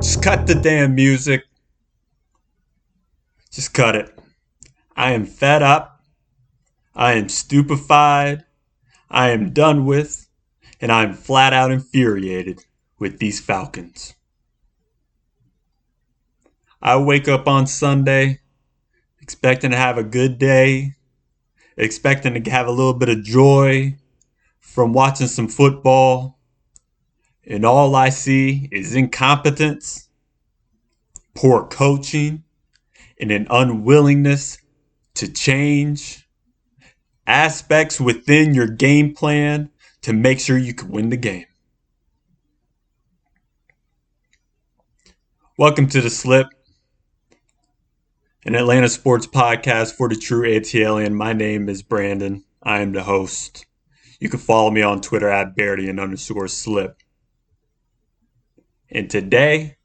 Just cut the damn music. Just cut it. I am fed up. I am stupefied. I am done with. And I am flat out infuriated with these Falcons. I wake up on Sunday expecting to have a good day, expecting to have a little bit of joy from watching some football. And all I see is incompetence, poor coaching, and an unwillingness to change aspects within your game plan to make sure you can win the game. Welcome to The Slip, an Atlanta sports podcast for the true ATLian. My name is Brandon. I am the host. You can follow me on Twitter at Bardian_slip. And today,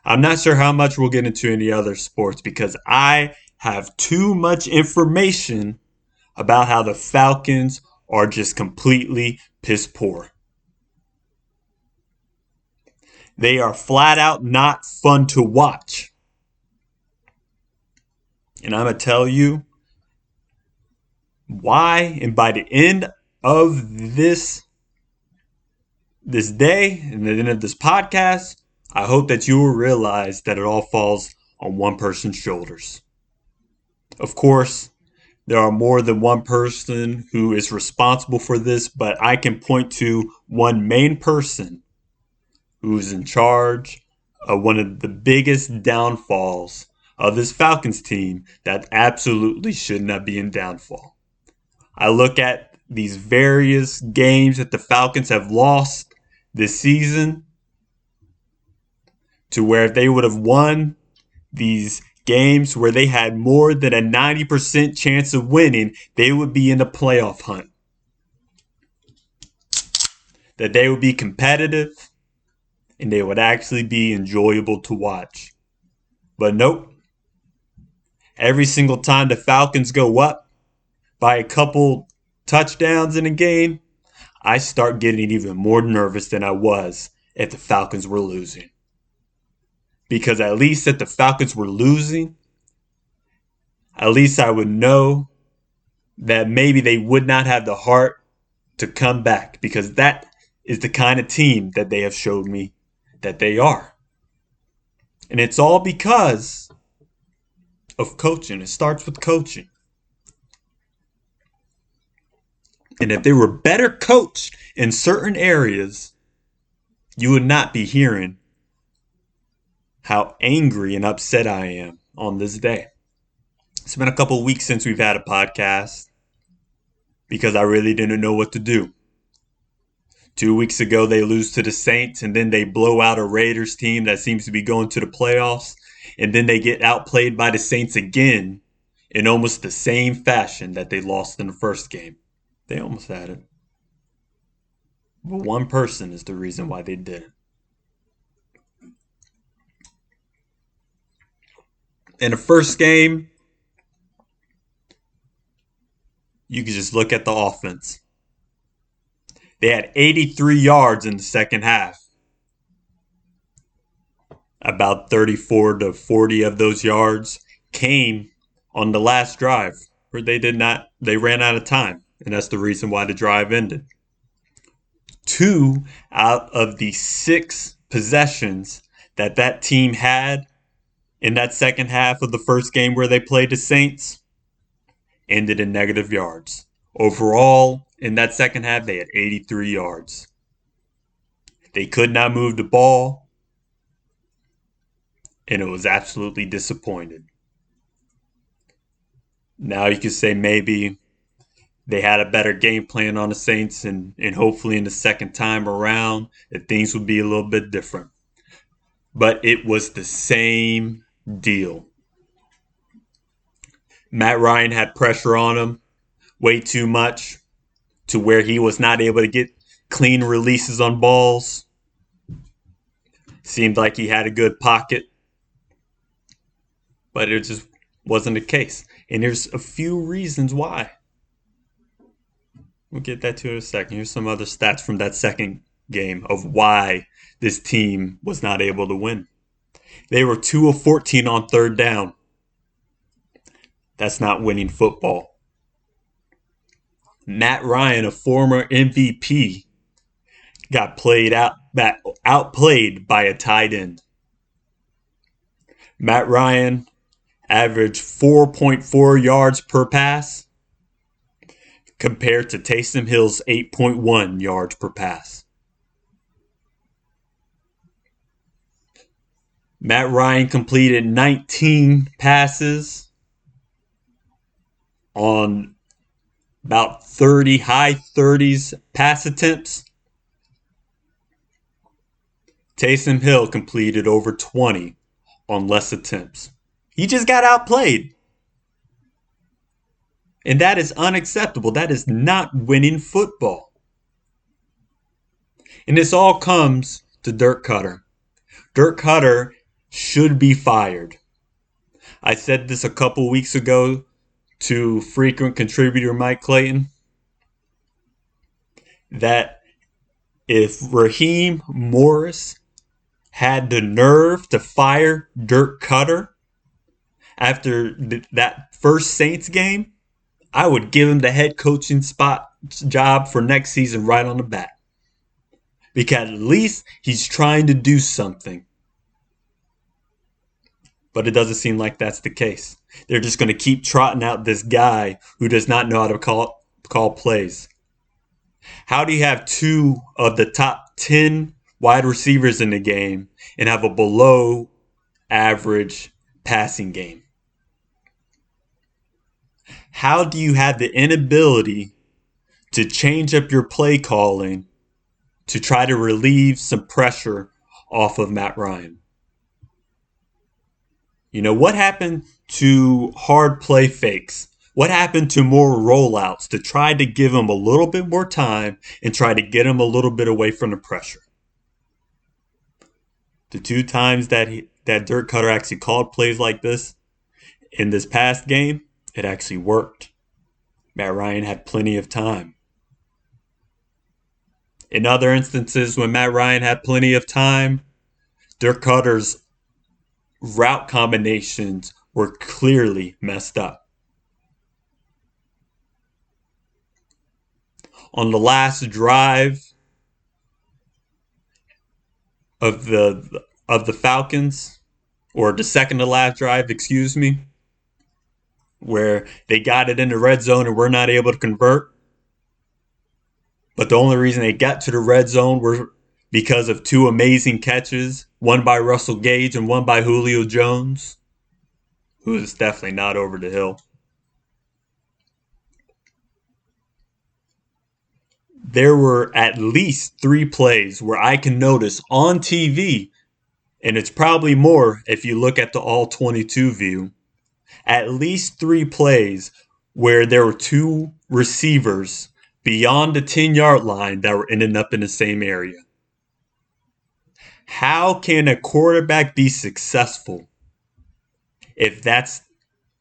I'm not sure how much we'll get into any other sports because I have too much information about how the Falcons are just completely piss poor. They are flat out not fun to watch. And I'm going to tell you why. And by the end of this day and the end of this podcast, I hope that you will realize that it all falls on one person's shoulders. Of course, there are more than one person who is responsible for this, but I can point to one main person who is in charge of one of the biggest downfalls of this Falcons team that absolutely should not be in downfall. I look at these various games that the Falcons have lost this season to where if they would have won these games where they had more than a 90% chance of winning, they would be in the playoff hunt. That they would be competitive and they would actually be enjoyable to watch. But nope. Every single time the Falcons go up by a couple touchdowns in a game, I start getting even more nervous than I was if the Falcons were losing. Because at least if the Falcons were losing, at least I would know that maybe they would not have the heart to come back. Because that is the kind of team that they have showed me that they are. And it's all because of coaching. It starts with coaching. And if they were better coached in certain areas, you would not be hearing how angry and upset I am on this day. It's been a couple weeks since we've had a podcast because I really didn't know what to do. 2 weeks ago, they lose to the Saints, and then they blow out a Raiders team that seems to be going to the playoffs, and then they get outplayed by the Saints again in almost the same fashion that they lost in the first game. They almost had it. But one person is the reason why they didn't. In the first game, you can just look at the offense. They had 83 yards in the second half. About 34 to 40 of those yards came on the last drive where they ran out of time. And that's the reason why the drive ended. 2 out of the 6 possessions that team had in that second half of the first game where they played the Saints ended in negative yards. Overall, in that second half, they had 83 yards. They could not move the ball, and it was absolutely disappointing. Now you could say maybe they had a better game plan on the Saints, and hopefully in the second time around, that things would be a little bit different. But it was the same deal. Matt Ryan had pressure on him way too much to where he was not able to get clean releases on balls. Seemed like he had a good pocket, but it just wasn't the case. And there's a few reasons why. We'll get that to in a second. Here's some other stats from that second game of why this team was not able to win. They were 2 of 14 on third down. That's not winning football. Matt Ryan, a former MVP, got outplayed by a tight end. Matt Ryan averaged 4.4 yards per pass compared to Taysom Hill's 8.1 yards per pass. Matt Ryan completed 19 passes on about high 30s pass attempts. Taysom Hill completed over 20 on less attempts. He just got outplayed. And that is unacceptable. That is not winning football. And this all comes to Dirk Koetter. Dirk Koetter should be fired. I said this a couple weeks ago to frequent contributor Mike Clayton, that if Raheem Morris had the nerve to fire Dirk Koetter after that first Saints game, I would give him the head coaching job for next season right on the bat. Because at least he's trying to do something. But it doesn't seem like that's the case. They're just going to keep trotting out this guy who does not know how to call plays. How do you have 2 of the top 10 wide receivers in the game and have a below average passing game? How do you have the inability to change up your play calling to try to relieve some pressure off of Matt Ryan? You know, what happened to hard play fakes? What happened to more rollouts to try to give him a little bit more time and try to get him a little bit away from the pressure? The 2 times that Dirk Koetter actually called plays like this in this past game, it actually worked. Matt Ryan had plenty of time. In other instances, when Matt Ryan had plenty of time, Dirk Koetter's route combinations were clearly messed up. On the last drive of the Falcons, or the second to last drive, excuse me, where they got it in the red zone and were not able to convert. But the only reason they got to the red zone were because of 2 amazing catches, one by Russell Gage and one by Julio Jones, who is definitely not over the hill. There were at least 3 plays where I can notice on TV, and it's probably more if you look at the all 22 view, at least 3 plays where there were 2 receivers beyond the 10-yard line that were ending up in the same area. How can a quarterback be successful if that's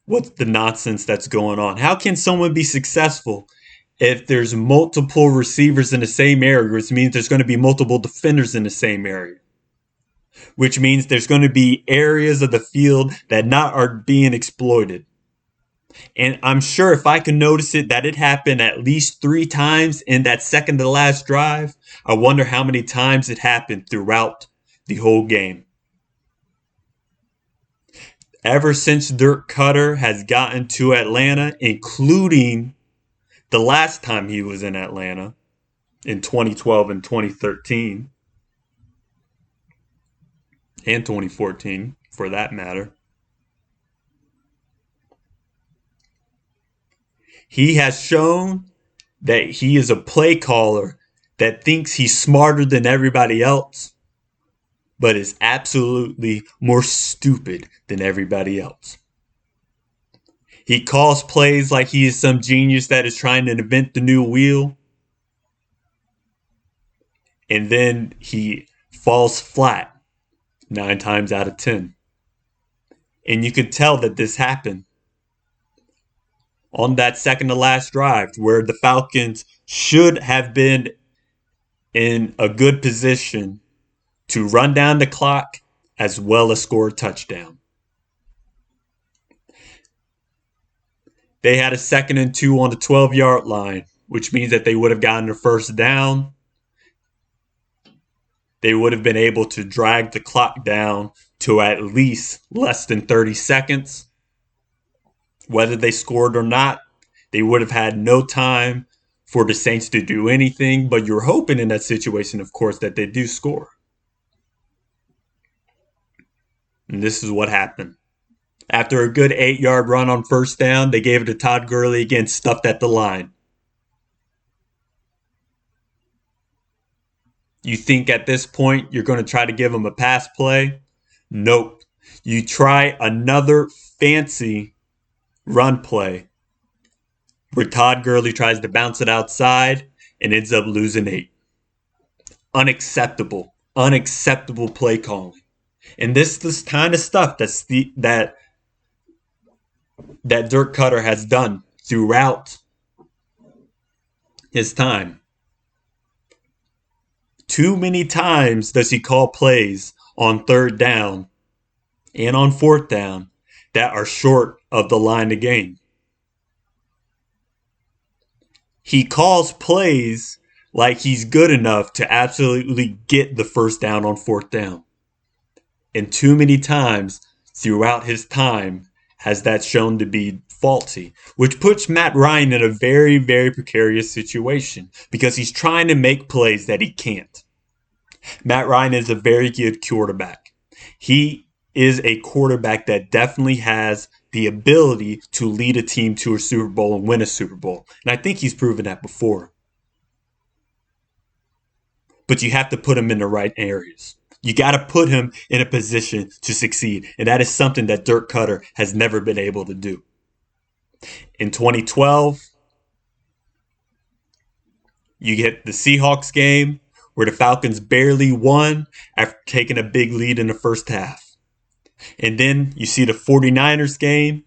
what's the nonsense that's going on? How can someone be successful if there's multiple receivers in the same area, which means there's going to be multiple defenders in the same area, which means there's going to be areas of the field that are being exploited? And I'm sure if I can notice it, that it happened at least 3 times in that second to last drive. I wonder how many times it happened throughout the whole game. Ever since Dirk Koetter has gotten to Atlanta, including the last time he was in Atlanta in 2012 and 2013, and 2014 for that matter, he has shown that he is a play caller that thinks he's smarter than everybody else, but is absolutely more stupid than everybody else. He calls plays like he is some genius that is trying to invent the new wheel, and then he falls flat 9 times out of 10. And you can tell that this happened on that second to last drive where the Falcons should have been in a good position to run down the clock as well as score a touchdown. They had a 2nd and 2 on the 12-yard line, which means that they would have gotten a first down. They would have been able to drag the clock down to at least less than 30 seconds. Whether they scored or not, they would have had no time for the Saints to do anything, but you're hoping in that situation, of course, that they do score. And this is what happened. After a good 8-yard run on first down, they gave it to Todd Gurley again, stuffed at the line. You think at this point you're going to try to give him a pass play? Nope. You try another fancy run play where Todd Gurley tries to bounce it outside and ends up losing 8. Unacceptable. Unacceptable play calling. And this kind of stuff that Dirk Koetter has done throughout his time. Too many times does he call plays on 3rd down and on 4th down that are short of the line of game. He calls plays like he's good enough to absolutely get the first down on 4th down. And too many times throughout his time has that shown to be faulty, which puts Matt Ryan in a very, very precarious situation because he's trying to make plays that he can't. Matt Ryan is a very good quarterback. He is a quarterback that definitely has the ability to lead a team to a Super Bowl and win a Super Bowl. And I think he's proven that before. But you have to put him in the right areas. You got to put him in a position to succeed. And that is something that Dirk Koetter has never been able to do. In 2012, you get the Seahawks game where the Falcons barely won after taking a big lead in the first half. And then you see the 49ers game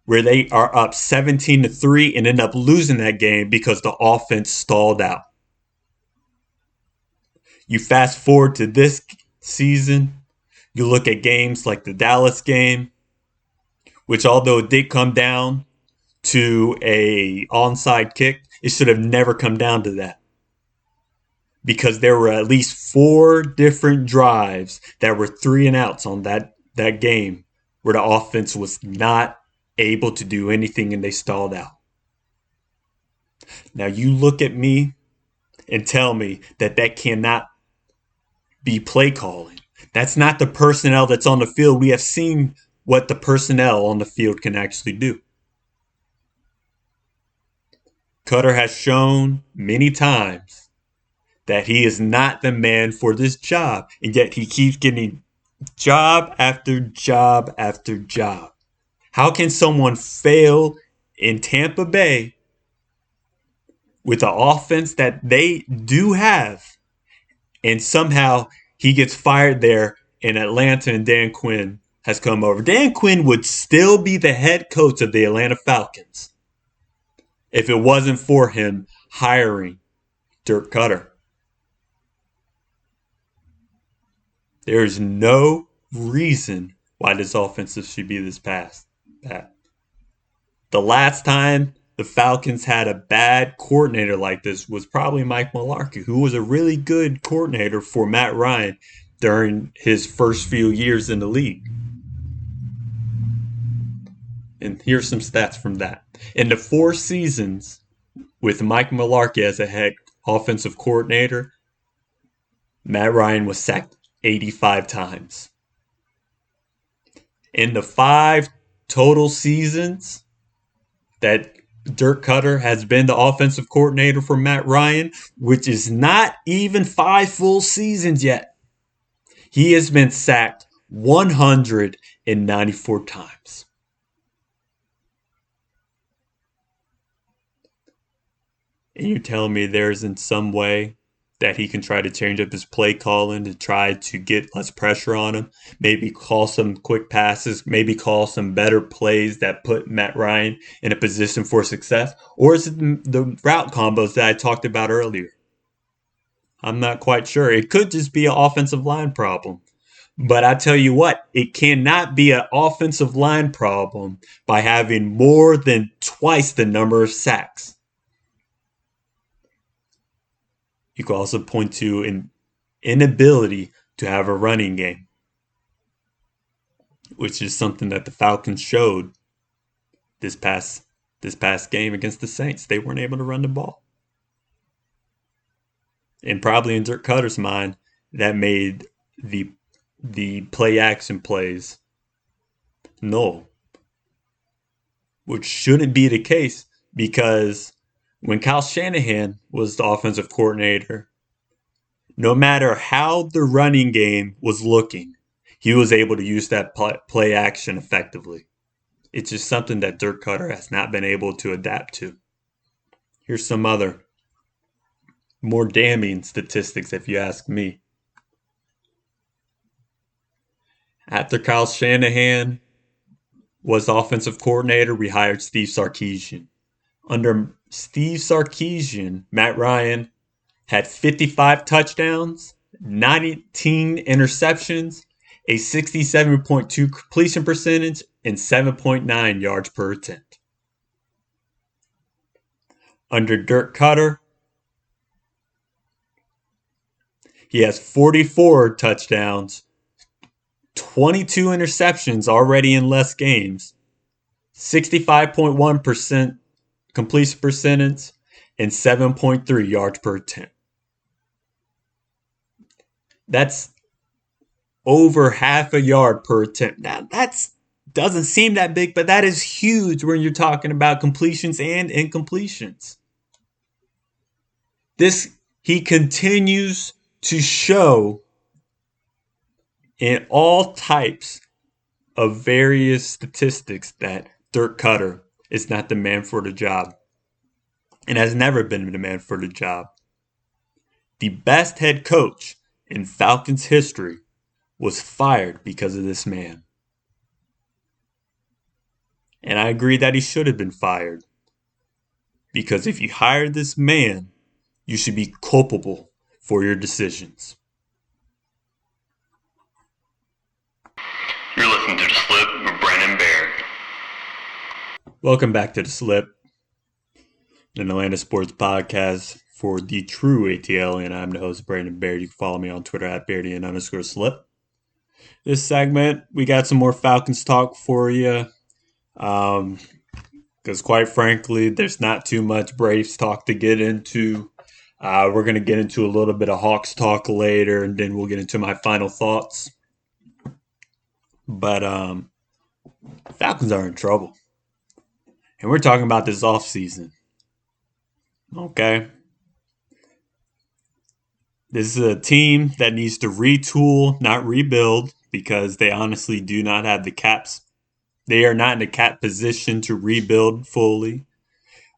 where they are up 17-3 and end up losing that game because the offense stalled out. You fast forward to this season, you look at games like the Dallas game, which although it did come down to a onside kick, it should have never come down to that. Because there were at least 4 different drives that were 3 and outs on that game where the offense was not able to do anything and they stalled out. Now you look at me and tell me that cannot be play calling. That's not the personnel that's on the field. We have seen what the personnel on the field can actually do. Koetter has shown many times that he is not the man for this job, and yet he keeps getting job after job after job. How can someone fail in Tampa Bay with the offense that they do have, and somehow he gets fired there in Atlanta and Dan Quinn has come over? Dan Quinn would still be the head coach of the Atlanta Falcons if it wasn't for him hiring Dirk Koetter. There is no reason why this offense should be this bad. The last time the Falcons had a bad coordinator like this was probably Mike Mularkey, who was a really good coordinator for Matt Ryan during his first few years in the league. And here's some stats from that. In the 4 seasons with Mike Mularkey as a head offensive coordinator, Matt Ryan was sacked 85 times. In the 5 total seasons that Dirk Koetter has been the offensive coordinator for Matt Ryan, which is not even 5 full seasons yet, he has been sacked 194 times. And you're telling me there isn't some way that he can try to change up his play calling to try to get less pressure on him, maybe call some quick passes, maybe call some better plays that put Matt Ryan in a position for success? Or is it the route combos that I talked about earlier? I'm not quite sure. It could just be an offensive line problem. But I tell you what, it cannot be an offensive line problem by having more than twice the number of sacks. You can also point to an inability to have a running game, which is something that the Falcons showed this past game against the Saints. They weren't able to run the ball. And probably in Dirk Koetter's mind, that made the play action plays null, which shouldn't be the case because when Kyle Shanahan was the offensive coordinator, no matter how the running game was looking, he was able to use that play action effectively. It's just something that Dirk Koetter has not been able to adapt to. Here's some other more damning statistics, if you ask me. After Kyle Shanahan was offensive coordinator, we hired Steve Sarkisian. Under Steve Sarkisian, Matt Ryan had 55 touchdowns, 19 interceptions, a 67.2 completion percentage, and 7.9 yards per attempt. Under Dirk Koetter, he has 44 touchdowns, 22 interceptions already in less games, 65.1% completion percentage, and 7.3 yards per attempt. That's over half a yard per attempt. Now, that doesn't seem that big, but that is huge when you're talking about completions and incompletions. He continues to show in all types of various statistics that Dirk Koetter is not the man for the job and has never been the man for the job. The best head coach in Falcons history was fired because of this man. And I agree that he should have been fired. Because if you hired this man, you should be culpable for your decisions. You're listening to The Slip with Brandon Baird. Welcome back to The Slip, an Atlanta sports podcast for the true ATL, and I'm the host, Brandon Baird. You can follow me on Twitter at Bairdian_slip. This segment, we got some more Falcons talk for you. Because quite frankly, there's not too much Braves talk to get into. We're going to get into a little bit of Hawks talk later, and then we'll get into my final thoughts. But Falcons are in trouble. And we're talking about this offseason. Okay? This is a team that needs to retool, not rebuild, because they honestly do not have the caps. They are not in the cap position to rebuild fully.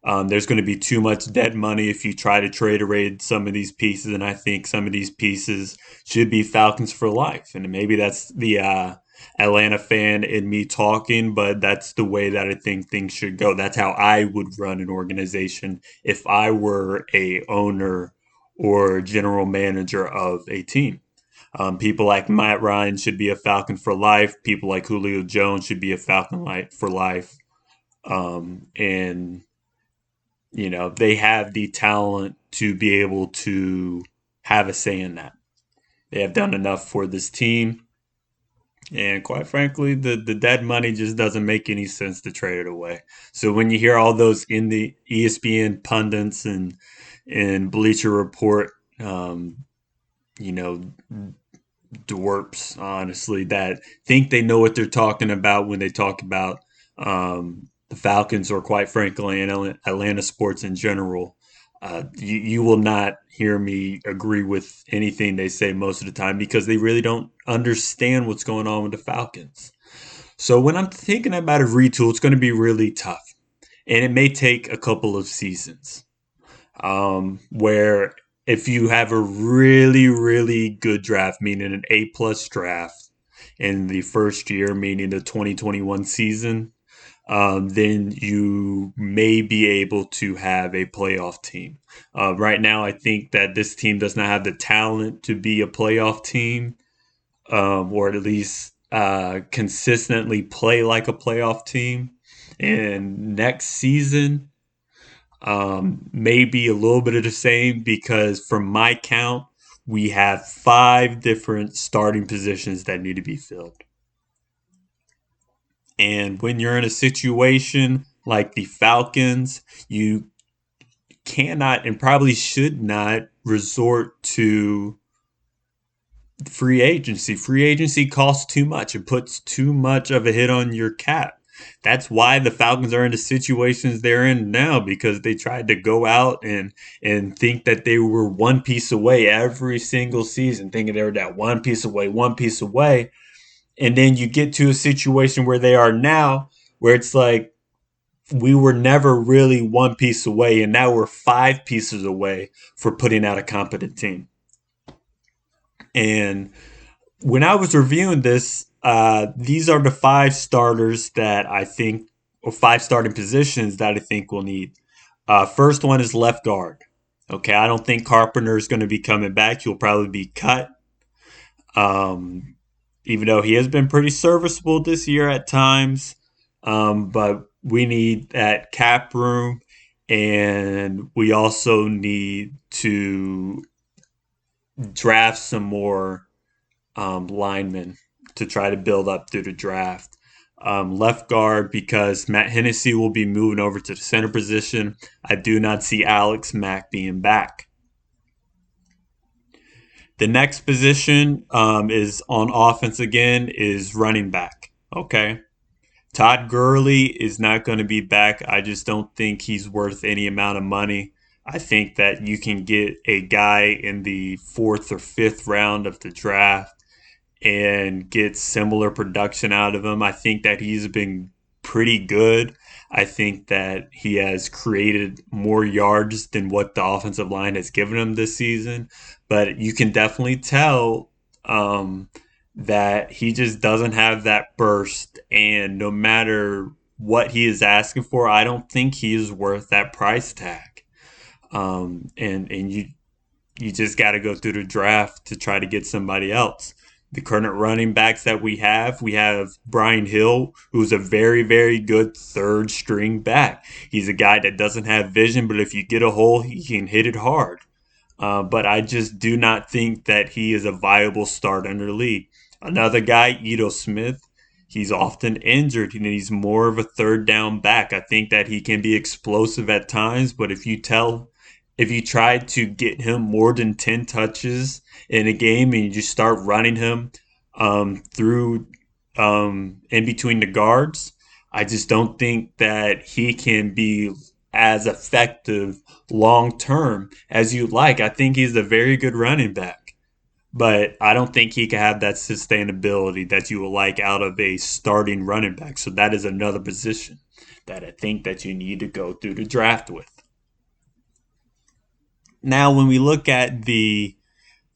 There's going to be too much dead money if you try to trade away some of these pieces, and I think some of these pieces should be Falcons for life. And maybe that's the Atlanta fan in me talking, but that's the way that I think things should go. That's how I would run an organization if I were a owner or general manager of a team. People like Matt Ryan should be a Falcon for life. People like Julio Jones should be a Falcon for life. And you know, they have the talent to be able to have a say in that. They have done enough for this team. And quite frankly, the dead money just doesn't make any sense to trade it away. So when you hear all those in the ESPN pundits and Bleacher Report, you know, dwarfs, honestly, that think they know what they're talking about when they talk about the Falcons or quite frankly Atlanta sports in general, you will not hear me agree with anything they say most of the time because they really don't understand what's going on with the Falcons. So when I'm thinking about a retool, it's going to be really tough. And it may take a couple of seasons where if you have a really, really good draft, meaning an A-plus draft in the first year, meaning the 2021 season, then you may be able to have a playoff team. Right now, I think that this team does not have the talent to be a playoff team. or at least consistently play like a playoff team. And next season, maybe a little bit of the same because from my count, we have five different starting positions that need to be filled. And when you're in a situation like the Falcons, you cannot and probably should not resort to free agency. Free agency costs too much. It puts too much of a hit on your cap. That's why the Falcons are in the situations they're in now because they tried to go out and think that they were one piece away every single season, thinking they were that one piece away. And then you get to a situation where they are now, where it's like we were never really one piece away, and now we're five pieces away for putting out a competent team. And when I was reviewing this, these are the five starters that I think, or five starting positions that I think we'll need. First one is left guard. Okay, I don't think Carpenter is going to be coming back. He'll probably be cut. Um, Even though he has been pretty serviceable this year at times, but we need that cap room, and we also need to draft some more linemen to try to build up through the draft. Left guard because Matt Hennessy will be moving over to the center position. I do not see Alex Mack being back. The next position is on offense again is running back. Okay. Todd Gurley is not going to be back. I just don't think he's worth any amount of money. I think that you can get a guy in the fourth or fifth round of the draft and get similar production out of him. I think that he's been pretty good. I think that he has created more yards than what the offensive line has given him this season. But you can definitely tell that he just doesn't have that burst. And no matter what he is asking for, I don't think he is worth that price tag. And you just got to go through the draft to try to get somebody else. The current running backs that we have Brian Hill, who's a very, very good third string back. He's a guy that doesn't have vision, but if you get a hole, he can hit it hard. But I just do not think that he is a viable start in the league. Another guy, Ito Smith, he's often injured and he's more of a third down back. I think that he can be explosive at times, but if you try to get him more than 10 touches in a game and you just start running him through in between the guards, I just don't think that he can be as effective long term as you'd like. I think he's a very good running back, but I don't think he can have that sustainability that you would like out of a starting running back. So that is another position that I think that you need to go through the draft with. Now, when we look at the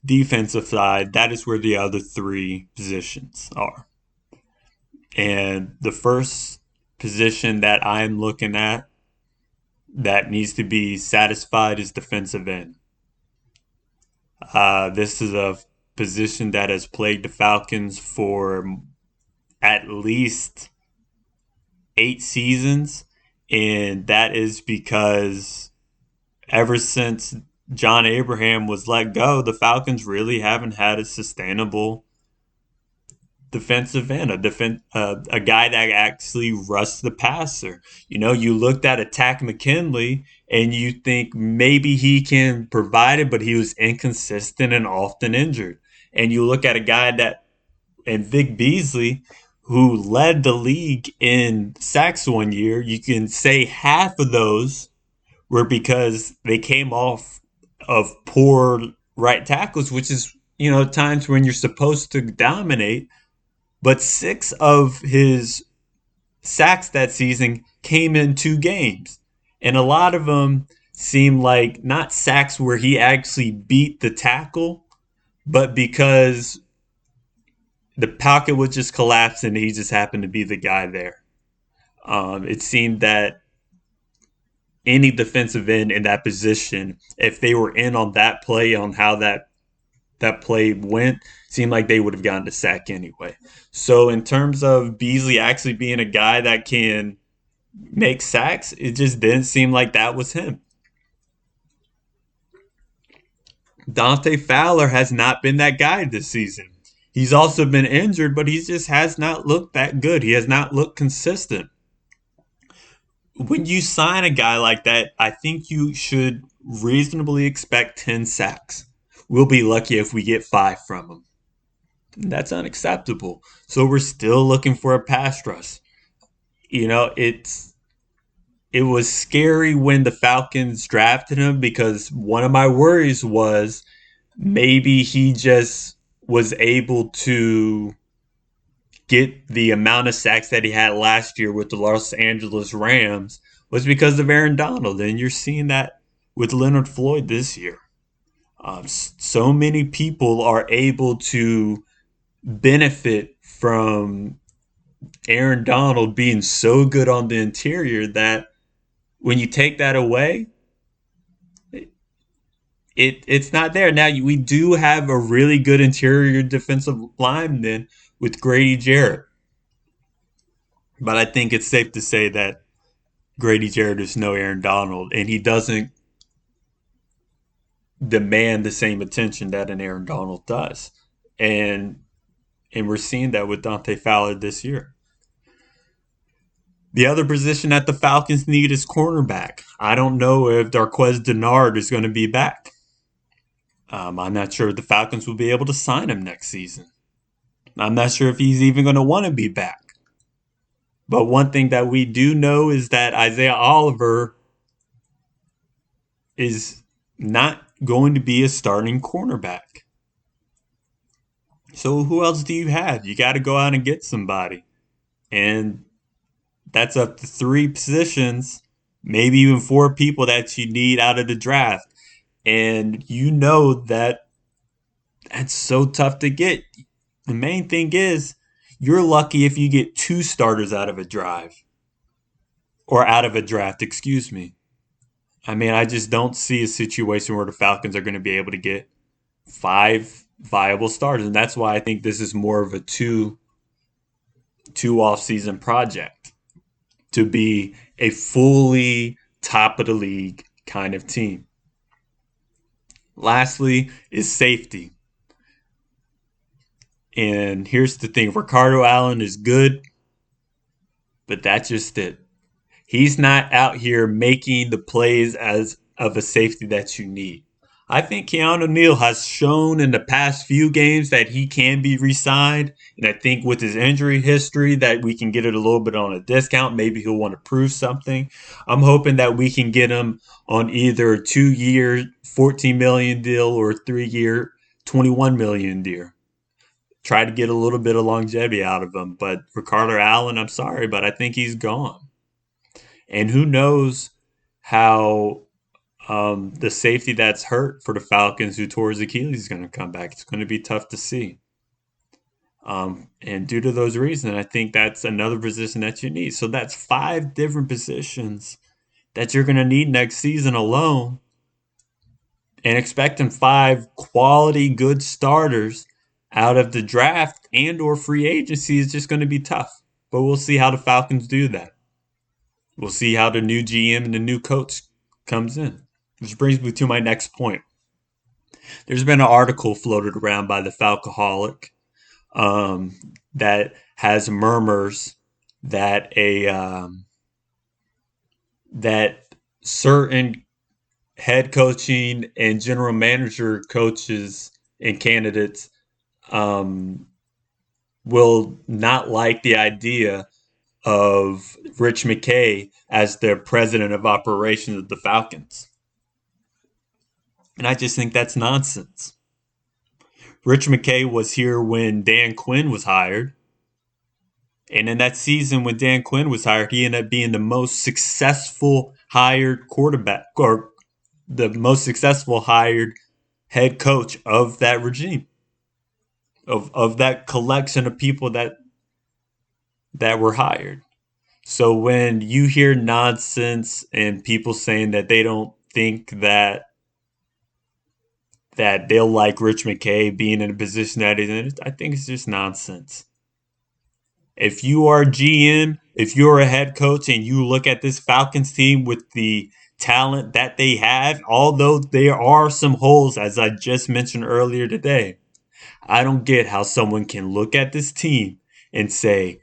defensive side, that is where the other three positions are. And the first position that I'm looking at that needs to be satisfied is defensive end. This is a position that has plagued the Falcons for at least 8 seasons, and that is because ever since John Abraham was let go, the Falcons really haven't had a sustainable defensive end, a guy that actually rushed the passer. You know, you looked at Attack McKinley and you think maybe he can provide it, but he was inconsistent and often injured. And you look at a guy and Vic Beasley, who led the league in sacks one year, you can say half of those were because they came off of poor right tackles, which is, times when you're supposed to dominate. But 6 of his sacks that season came in 2 games. And a lot of them seem like not sacks where he actually beat the tackle, but because the pocket was just collapsing and he just happened to be the guy there. It seemed that any defensive end in that position, if they were in on that play, on how that that play went, seemed like they would have gotten the sack anyway. So in terms of Beasley actually being a guy that can make sacks, it just didn't seem like that was him. Dante Fowler has not been that guy this season. He's also been injured, but he just has not looked that good. He has not looked consistent. When you sign a guy like that, I think you should reasonably expect 10 sacks. We'll be lucky if we get 5 from him. That's unacceptable. So we're still looking for a pass rush. It was scary when the Falcons drafted him because one of my worries was maybe he just was able to get the amount of sacks that he had last year with the Los Angeles Rams was because of Aaron Donald. And you're seeing that with Leonard Floyd this year. So many people are able to benefit from Aaron Donald being so good on the interior that when you take that away, it's not there. Now, we do have a really good interior defensive lineman with Grady Jarrett. But I think it's safe to say that Grady Jarrett is no Aaron Donald, and he doesn't demand the same attention that an Aaron Donald does. And we're seeing that with Dante Fowler this year. The other position that the Falcons need is cornerback. I don't know if Darqueze Dennard is going to be back. I'm not sure if the Falcons will be able to sign him next season. I'm not sure if he's even going to want to be back. But one thing that we do know is that Isaiah Oliver is not going to be a starting cornerback. So who else do you have? You got to go out and get somebody. And that's up to 3 positions, maybe even 4 people that you need out of the draft. And you know that that's so tough to get. The main thing is you're lucky if you get 2 starters out of a drive. Or out of a draft, excuse me. I mean, I just don't see a situation where the Falcons are going to be able to get 5 viable starters. And that's why I think this is more of a two off-season project to be a fully top of the league kind of team. Lastly is safety. And here's the thing, Ricardo Allen is good, but that's just it. He's not out here making the plays as of a safety that you need. I think Keanu Neal has shown in the past few games that he can be re-signed. And I think with his injury history that we can get it a little bit on a discount. Maybe he'll want to prove something. I'm hoping that we can get him on either a 2-year, $14 million deal or a 3-year, $21 million deal. Try to get a little bit of longevity out of him. But Ricardo Allen, I'm sorry, but I think he's gone. And who knows how the safety that's hurt for the Falcons who tore his Achilles is going to come back. It's going to be tough to see. And due to those reasons, I think that's another position that you need. So that's 5 different positions that you're going to need next season alone. And expecting 5 quality, good starters out of the draft and or free agency is just going to be tough. But we'll see how the Falcons do that. We'll see how the new GM and the new coach comes in. Which brings me to my next point. There's been an article floated around by the Falcoholic that has murmurs that that certain head coaching and general manager coaches and candidates will not like the idea of Rich McKay as the president of operations of the Falcons. And I just think that's nonsense. Rich McKay was here when Dan Quinn was hired. And in that season when Dan Quinn was hired, he ended up being the most successful hired quarterback or the most successful hired head coach of that regime, of that collection of people that were hired. So when you hear nonsense and people saying that they don't think that that they'll like Rich McKay being in a position that he's in. I think it's just nonsense. If you are GM, if you're a head coach and you look at this Falcons team with the talent that they have, although there are some holes, as I just mentioned earlier today, I don't get how someone can look at this team and say,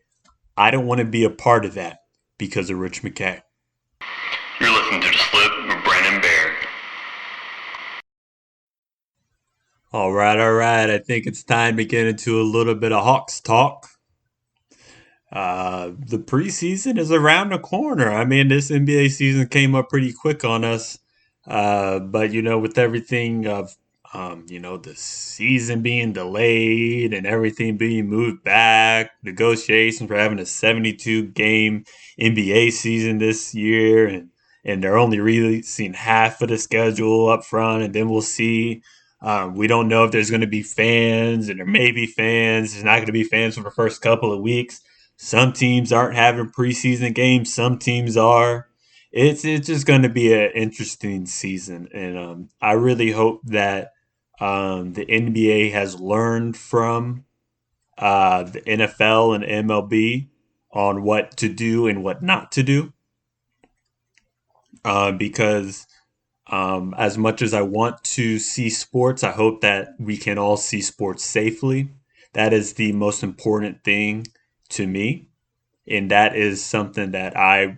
I don't want to be a part of that because of Rich McKay. You're listening to The Slip with Brandon Bear. All right, all right. I think it's time to get into a little bit of Hawks talk. The preseason is around the corner. I mean, this NBA season came up pretty quick on us. But with everything of the season being delayed and everything being moved back, negotiations for having a 72 game NBA season this year, and they're only releasing half of the schedule up front, and then we'll see. We don't know if there's going to be fans, and there may be fans. There's not going to be fans for the first couple of weeks. Some teams aren't having preseason games. Some teams are. It's just going to be an interesting season, and I really hope that the NBA has learned from the NFL and MLB on what to do and what not to do. Because as much as I want to see sports, I hope that we can all see sports safely. That is the most important thing to me, and that is something that I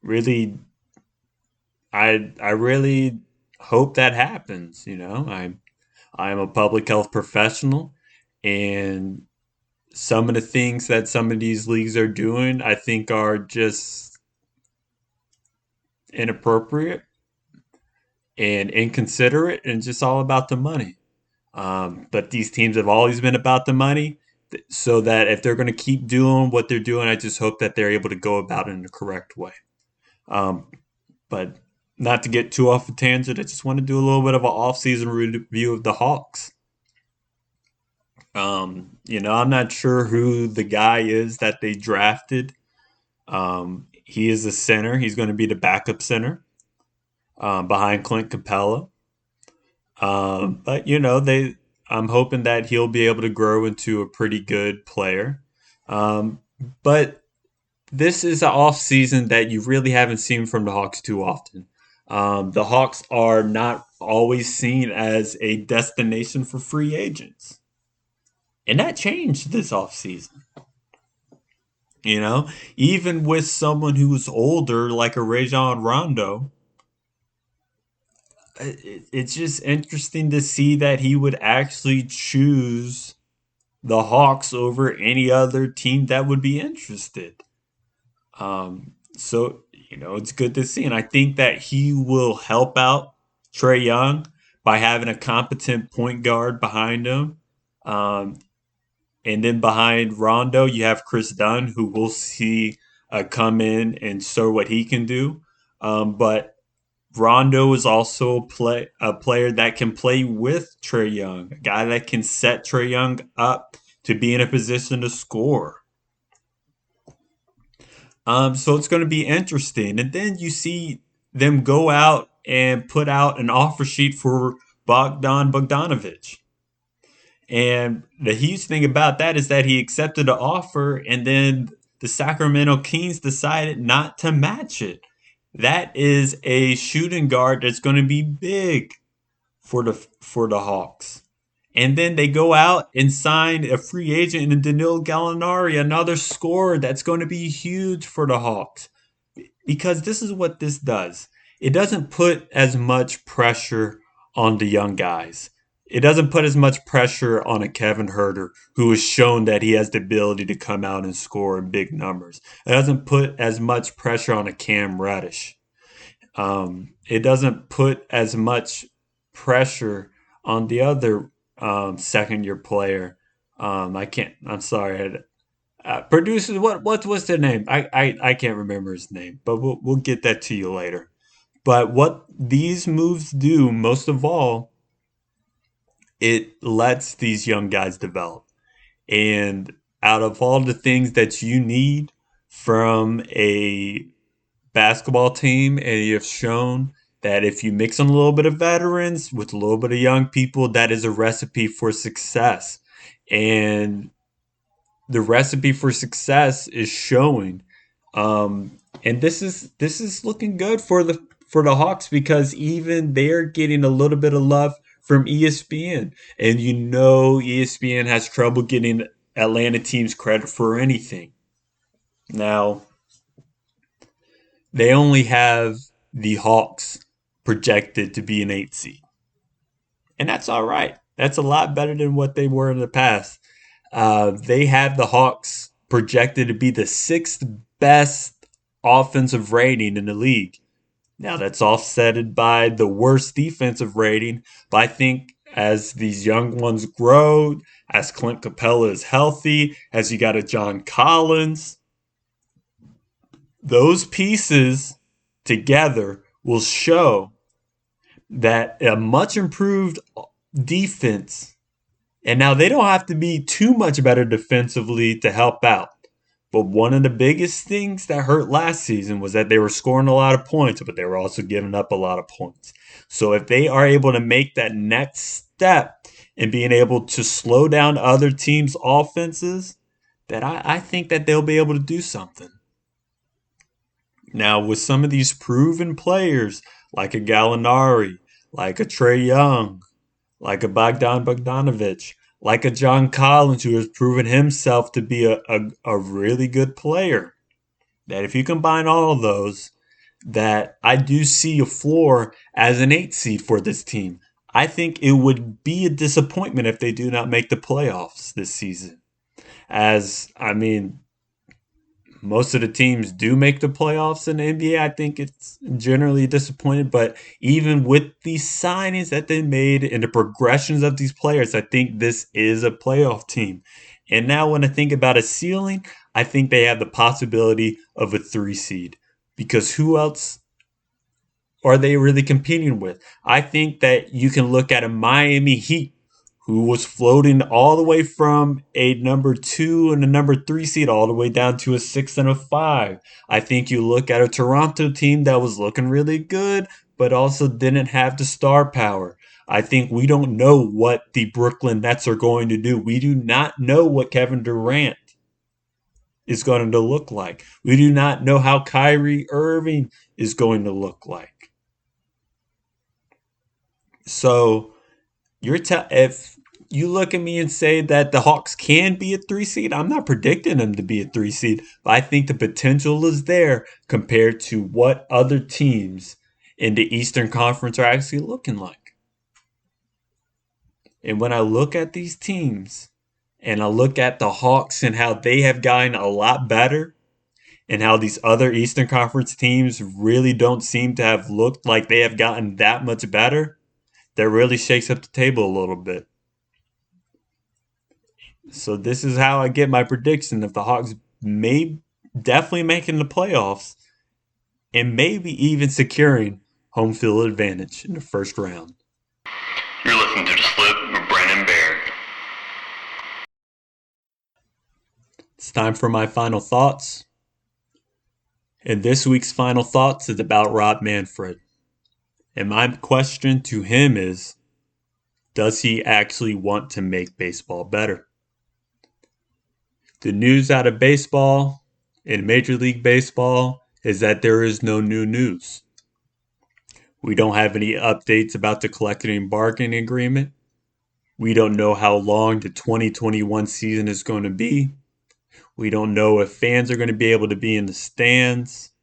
really, I really hope that happens. I'm a public health professional, and some of the things that some of these leagues are doing, I think, are just inappropriate and inconsiderate, and just all about the money. But these teams have always been about the money. So that if they're going to keep doing what they're doing, I just hope that they're able to go about it in the correct way. Um, but not to get too off a tangent, I just want to do a little bit of an off-season review of the Hawks. I'm not sure who the guy is that they drafted. He is a center. He's going to be the backup center behind Clint Capella. But I'm hoping that he'll be able to grow into a pretty good player. But this is an off season that you really haven't seen from the Hawks too often. The Hawks are not always seen as a destination for free agents, and that changed this off season. Even with someone who's older like a Rajon Rondo, it's just interesting to see that he would actually choose the Hawks over any other team that would be interested. So it's good to see, and I think that he will help out Trey Young by having a competent point guard behind him. Um, and then behind Rondo, you have Chris Dunn, who we'll see come in and show what he can do. But Rondo is also a player that can play with Trey Young, a guy that can set Trey Young up to be in a position to score. So it's going to be interesting. And then you see them go out and put out an offer sheet for Bogdan Bogdanovic. And the huge thing about that is that he accepted the offer, and then the Sacramento Kings decided not to match it. That is a shooting guard that's going to be big for the Hawks. And then they go out and sign a free agent in Danilo Gallinari, another scorer that's going to be huge for the Hawks. Because this is what this does. It doesn't put as much pressure on the young guys. It doesn't put as much pressure on a Kevin Herter, who has shown that he has the ability to come out and score in big numbers. It doesn't put as much pressure on a Cam Reddish. It doesn't put as much pressure on the other second year player. I can't. I'm sorry. Producers. What's their name? I can't remember his name, but we'll get that to you later. But what these moves do, most of all, it lets these young guys develop. And out of all the things that you need from a basketball team, and you have shown that if you mix in a little bit of veterans with a little bit of young people, that is a recipe for success. And the recipe for success is showing. And this is looking good for the Hawks because even they're getting a little bit of love from ESPN. And ESPN has trouble getting Atlanta teams credit for anything. Now, they only have the Hawks projected to be an 8 seed. And that's all right. That's a lot better than what they were in the past. They have the Hawks projected to be the sixth best offensive rating in the league. Now, that's offsetted by the worst defensive rating, but I think as these young ones grow, as Clint Capella is healthy, as you got a John Collins, those pieces together will show that a much improved defense, and now they don't have to be too much better defensively to help out. But one of the biggest things that hurt last season was that they were scoring a lot of points, but they were also giving up a lot of points. So if they are able to make that next step in being able to slow down other teams' offenses, that I think that they'll be able to do something. Now, with some of these proven players, like a Gallinari, like a Trey Young, like a Bogdan Bogdanovic, like a John Collins, who has proven himself to be a really good player, that if you combine all of those, that I do see a floor as an 8 seed for this team. I think it would be a disappointment if they do not make the playoffs this season. As, I mean, most of the teams do make the playoffs in the NBA. I think it's generally disappointed, but even with these signings that they made and the progressions of these players, I think this is a playoff team. And now when I think about a ceiling, I think they have the possibility of a 3 seed because who else are they really competing with? I think that you can look at a Miami Heat who was floating all the way from a number 2 and a number 3 seed all the way down to a 6 and a 5. I think you look at a Toronto team that was looking really good, but also didn't have the star power. I think we don't know what the Brooklyn Nets are going to do. We do not know what Kevin Durant is going to look like. We do not know how Kyrie Irving is going to look like. So if you look at me and say that the Hawks can be a 3 seed, I'm not predicting them to be a 3 seed, but I think the potential is there compared to what other teams in the Eastern Conference are actually looking like. And when I look at these teams and I look at the Hawks and how they have gotten a lot better and how these other Eastern Conference teams really don't seem to have looked like they have gotten that much better, that really shakes up the table a little bit. So this is how I get my prediction of the Hawks may definitely making the playoffs and maybe even securing home field advantage in the first round. You're listening to The Slip with Brandon Bear. It's time for my final thoughts. And this week's final thoughts is about Rob Manfred. And my question to him is, does he actually want to make baseball better? The news out of baseball, in Major League Baseball, is that there is no new news. We don't have any updates about the collective bargaining agreement. We don't know how long the 2021 season is going to be. We don't know if fans are going to be able to be in the stands.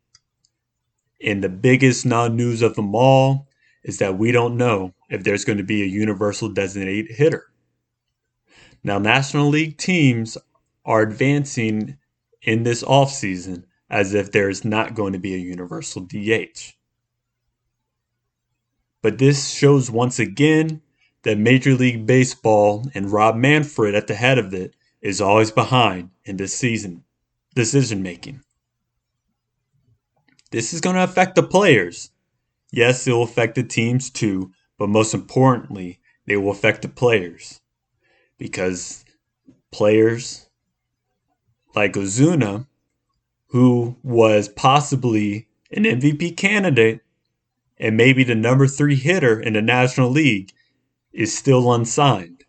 And the biggest non-news of them all is that we don't know if there's going to be a universal designated hitter. Now, National League teams are advancing in this offseason as if there is not going to be a universal DH. But this shows once again that Major League Baseball and Rob Manfred at the head of it is always behind in this season decision making. This is going to affect the players. Yes, it will affect the teams too, but most importantly, they will affect the players. Because players like Ozuna, who was possibly an MVP candidate and maybe the number 3 hitter in the National League is still unsigned.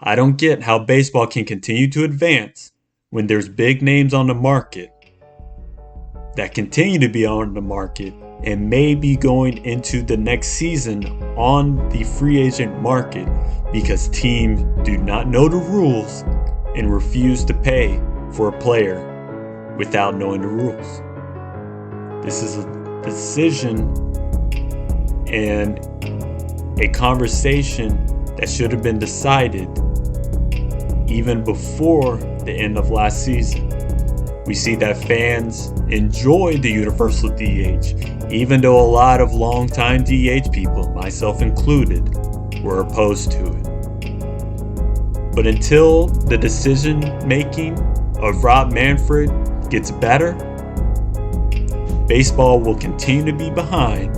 I don't get how baseball can continue to advance when there's big names on the market that continue to be on the market and may be going into the next season on the free agent market because teams do not know the rules and refuse to pay for a player without knowing the rules. This is a decision and a conversation that should have been decided even before the end of last season. We see that fans enjoy the universal DH, even though a lot of longtime DH people, myself included, were opposed to it. But until the decision making of Rob Manfred gets better, baseball will continue to be behind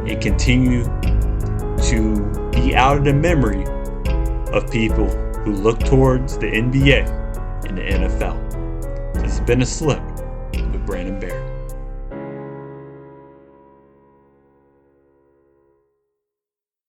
and continue to be out of the memory of people who look towards the NBA and the NFL. This has been A Slip with Brandon Bear.